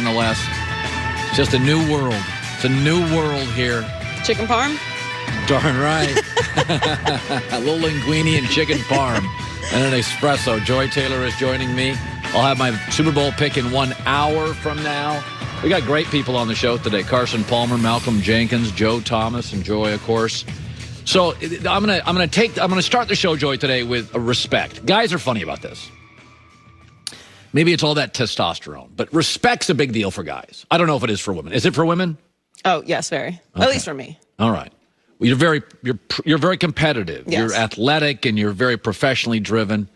nonetheless. It's just a new world. It's a new world here. Chicken parm? Darn right. A little linguine and chicken parm and an espresso. Joy Taylor is joining me. I'll have my Super Bowl pick in 1 hour from now. We got great people on the show today. Carson Palmer, Malcolm Jenkins, Joe Thomas, and Joy, of course. So I'm gonna start the show, Joy, today with respect. Guys are funny about this. Maybe it's all that testosterone, but respect's a big deal for guys. I don't know if it is for women. Is it for women? Oh, yes, very. Okay. At least for me. All right. Well, you're very competitive. Yes. You're athletic and you're very professionally driven.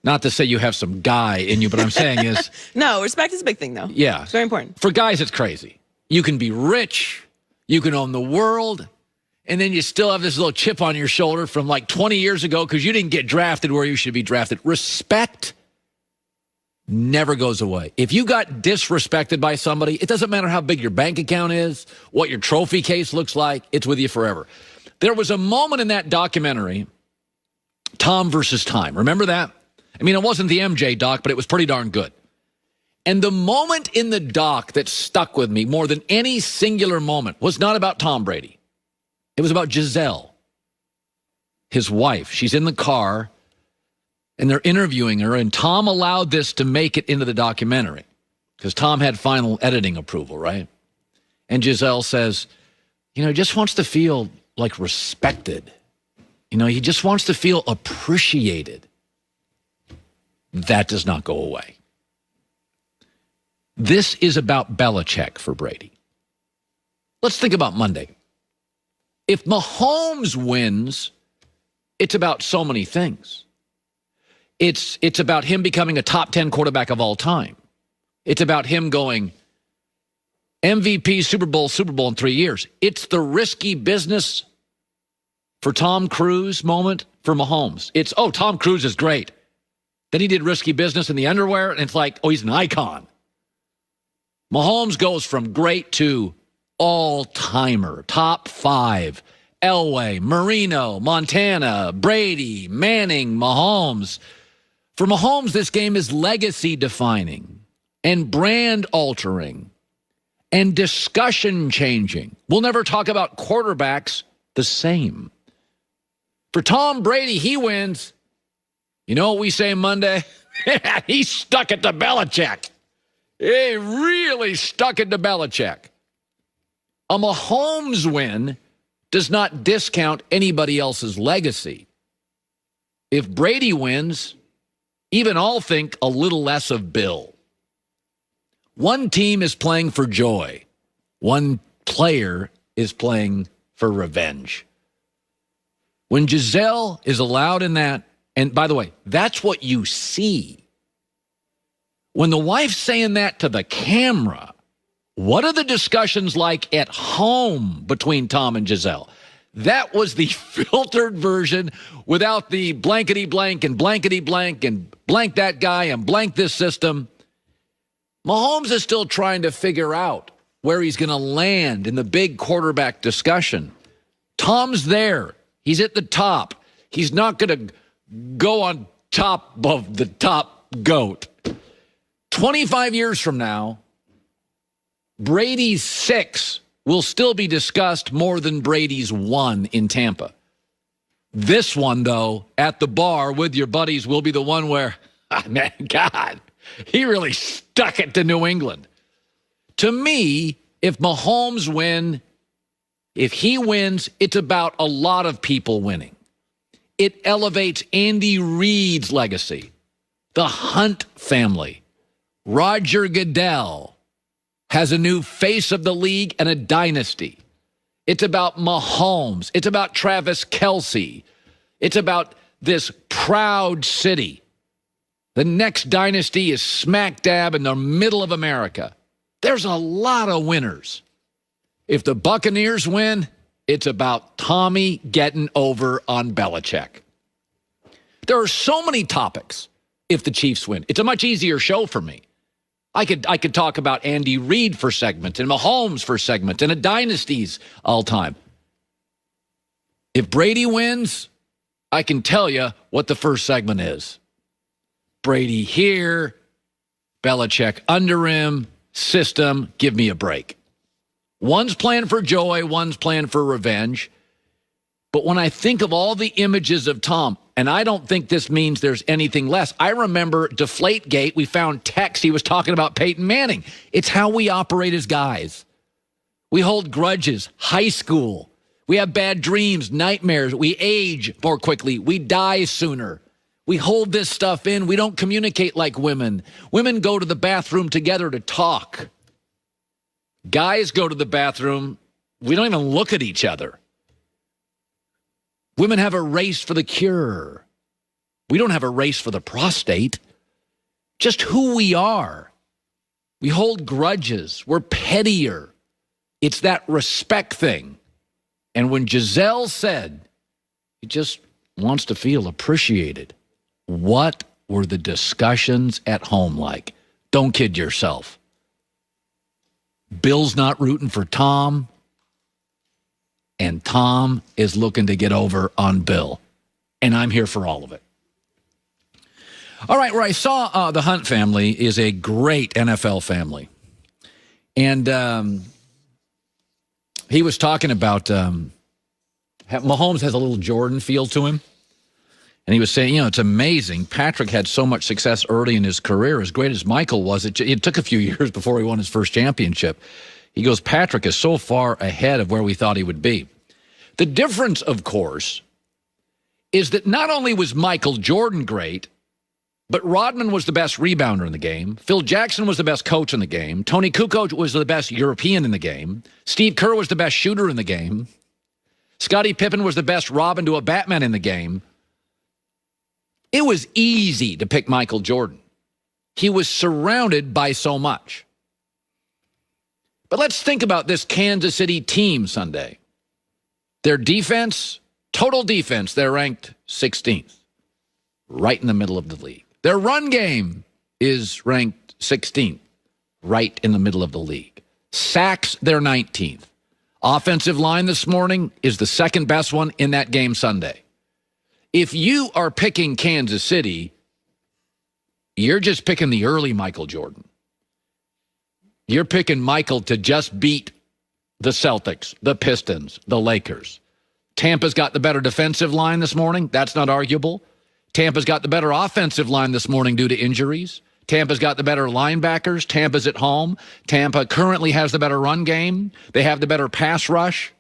Not to say you have some guy in you, but I'm saying is... No, respect is a big thing, though. Yeah. It's very important. For guys, it's crazy. You can be rich, you can own the world, and then you still have this little chip on your shoulder from like 20 years ago because you didn't get drafted where you should be drafted. Respect never goes away. If you got disrespected by somebody, it doesn't matter how big your bank account is, what your trophy case looks like, it's with you forever. There was a moment in that documentary, Tom versus Time. Remember that? I mean, it wasn't the MJ doc, but it was pretty darn good. And the moment in the doc that stuck with me more than any singular moment was not about Tom Brady. It was about Giselle, his wife. She's in the car, and they're interviewing her, and Tom allowed this to make it into the documentary because Tom had final editing approval, right? And Giselle says, he just wants to feel like respected. He just wants to feel appreciated. That does not go away. This is about Belichick for Brady. Let's think about Monday. If Mahomes wins, it's about so many things. It's about him becoming a top 10 quarterback of all time. It's about him going MVP, Super Bowl in 3 years. It's the risky business for Tom Cruise moment for Mahomes. It's, Tom Cruise is great. Then he did risky business in the underwear, and it's like, he's an icon. Mahomes goes from great to all-timer, top 5. Elway, Marino, Montana, Brady, Manning, Mahomes. For Mahomes, this game is legacy-defining and brand-altering and discussion-changing. We'll never talk about quarterbacks the same. For Tom Brady, he wins. You know what we say Monday? He stuck it to Belichick. He really stuck it to Belichick. A Mahomes win does not discount anybody else's legacy. If Brady wins, even I'll think a little less of Bill. One team is playing for joy. One player is playing for revenge. When Giselle is allowed in that, and by the way, that's what you see. When the wife's saying that to the camera, what are the discussions like at home between Tom and Giselle? That was the filtered version without the blankety blank and blankety blank and blank that guy and blank this system. Mahomes is still trying to figure out where he's going to land in the big quarterback discussion. Tom's there. He's at the top. He's not going to go on top of the top goat. 25 years from now, Brady's 6 will still be discussed more than Brady's 1 in Tampa. This one, though, at the bar with your buddies will be the one where, man, God, he really stuck it to New England. To me, if Mahomes if he wins, it's about a lot of people winning. It elevates Andy Reid's legacy, the Hunt family. Roger Goodell has a new face of the league and a dynasty. It's about Mahomes. It's about Travis Kelce. It's about this proud city. The next dynasty is smack dab in the middle of America. There's a lot of winners. If the Buccaneers win, it's about Tommy getting over on Belichick. There are so many topics if the Chiefs win. It's a much easier show for me. I could talk about Andy Reid for segments and Mahomes for segments and a dynasties all time. If Brady wins, I can tell you what the first segment is. Brady here, Belichick under him, system. Give me a break. One's playing for joy, one's playing for revenge. But when I think of all the images of Tom, and I don't think this means there's anything less. I remember Deflategate. We found text. He was talking about Peyton Manning. It's how we operate as guys. We hold grudges. High school. We have bad dreams, nightmares. We age more quickly. We die sooner. We hold this stuff in. We don't communicate like women. Women go to the bathroom together to talk. Guys go to the bathroom. We don't even look at each other. Women have a race for the cure. We don't have a race for the prostate. Just who we are. We hold grudges. We're pettier. It's that respect thing. And when Giselle said he just wants to feel appreciated, what were the discussions at home like? Don't kid yourself. Bill's not rooting for Tom. And Tom is looking to get over on Bill. And I'm here for all of it. All right, where I saw the Hunt family is a great NFL family. And he was talking about Mahomes has a little Jordan feel to him. And he was saying, it's amazing. Patrick had so much success early in his career. As great as Michael was, it took a few years before he won his first championship. He goes, Patrick is so far ahead of where we thought he would be. The difference, of course, is that not only was Michael Jordan great, but Rodman was the best rebounder in the game. Phil Jackson was the best coach in the game. Tony Kukoc was the best European in the game. Steve Kerr was the best shooter in the game. Scottie Pippen was the best Robin to a Batman in the game. It was easy to pick Michael Jordan. He was surrounded by so much. But let's think about this Kansas City team Sunday. Their defense, total defense, they're ranked 16th, right in the middle of the league. Their run game is ranked 16th, right in the middle of the league. Sacks, they're 19th. Offensive line this morning is the second best one in that game Sunday. If you are picking Kansas City, you're just picking the early Michael Jordan. You're picking Michael to just beat the Celtics, the Pistons, the Lakers. Tampa's got the better defensive line this morning. That's not arguable. Tampa's got the better offensive line this morning due to injuries. Tampa's got the better linebackers. Tampa's at home. Tampa currently has the better run game. They have the better pass rush.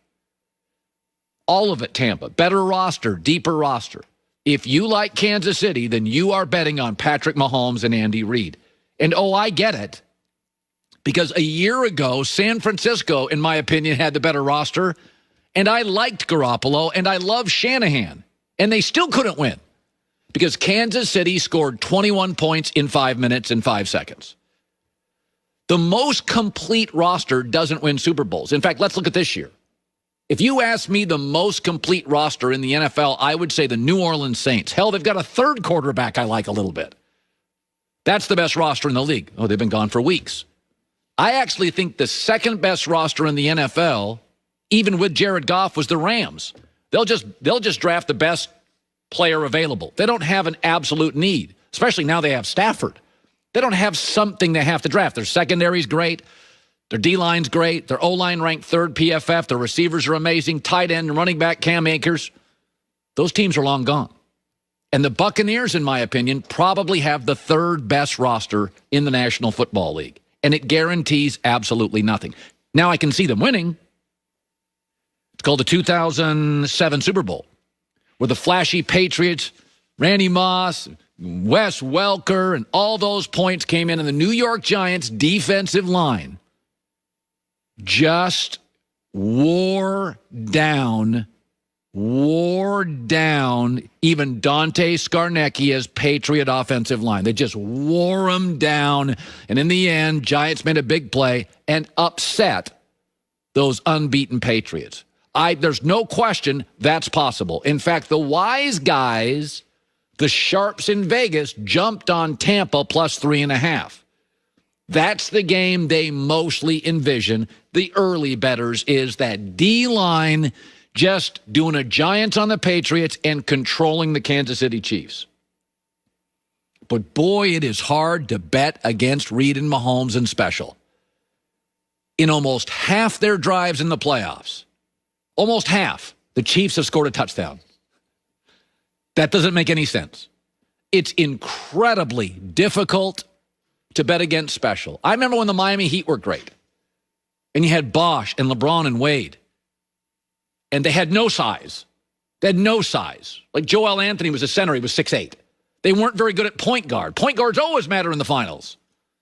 All of it, Tampa. Better roster, deeper roster. If you like Kansas City, then you are betting on Patrick Mahomes and Andy Reid. And, I get it. Because a year ago, San Francisco, in my opinion, had the better roster. And I liked Garoppolo, and I loved Shanahan. And they still couldn't win. Because Kansas City scored 21 points in 5 minutes and 5 seconds. The most complete roster doesn't win Super Bowls. In fact, let's look at this year. If you ask me the most complete roster in the NFL, I would say the New Orleans Saints. Hell, they've got a third quarterback I like a little bit. That's the best roster in the league. They've been gone for weeks. I actually think the second best roster in the NFL, even with Jared Goff, was the Rams. They'll just draft the best player available. They don't have an absolute need, especially now they have Stafford. They don't have something they have to draft. Their secondary's great. Their D-line's great. Their O-line ranked third PFF. Their receivers are amazing. Tight end and running back Cam Akers. Those teams are long gone. And the Buccaneers, in my opinion, probably have the third best roster in the National Football League. And it guarantees absolutely nothing. Now I can see them winning. It's called the 2007 Super Bowl, where the flashy Patriots, Randy Moss, Wes Welker, and all those points came in, and the New York Giants defensive line just wore down even Dante Scarnecchia's Patriot offensive line. They just wore them down. And in the end, Giants made a big play and upset those unbeaten Patriots. There's no question that's possible. In fact, the wise guys, the sharps in Vegas, jumped on Tampa plus 3.5. That's the game they mostly envision. The early bettors is that D-line just doing a Giants on the Patriots and controlling the Kansas City Chiefs. But boy, it is hard to bet against Reid and Mahomes and special. in almost half their drives in the playoffs, almost half, the Chiefs have scored a touchdown. That doesn't make any sense. It's incredibly difficult to bet against special. I remember when the Miami Heat were great, and you had Bosh and LeBron and Wade, and they had no size. They had no size. Like Joel Anthony was a center. He was 6'8". They weren't very good at point guard. Point guards always matter in the finals.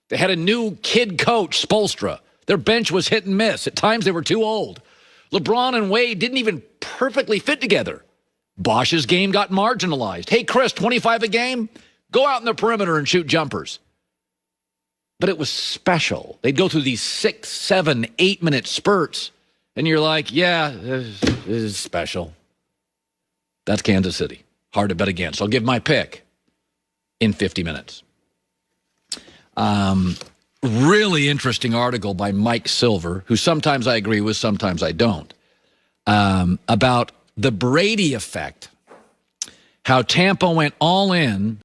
They had a new kid coach, Spoelstra. Their bench was hit and miss. At times, they were too old. LeBron and Wade didn't even perfectly fit together. Bosch's game got marginalized. Hey, Chris, 25 a game? Go out in the perimeter and shoot jumpers. But it was special. They'd go through these 6, 7, 8-minute spurts, and you're like, yeah, this is special. That's Kansas City. Hard to bet against. I'll give my pick in 50 minutes. Really interesting article by Mike Silver, who sometimes I agree with, sometimes I don't, about the Brady effect, how Tampa went all in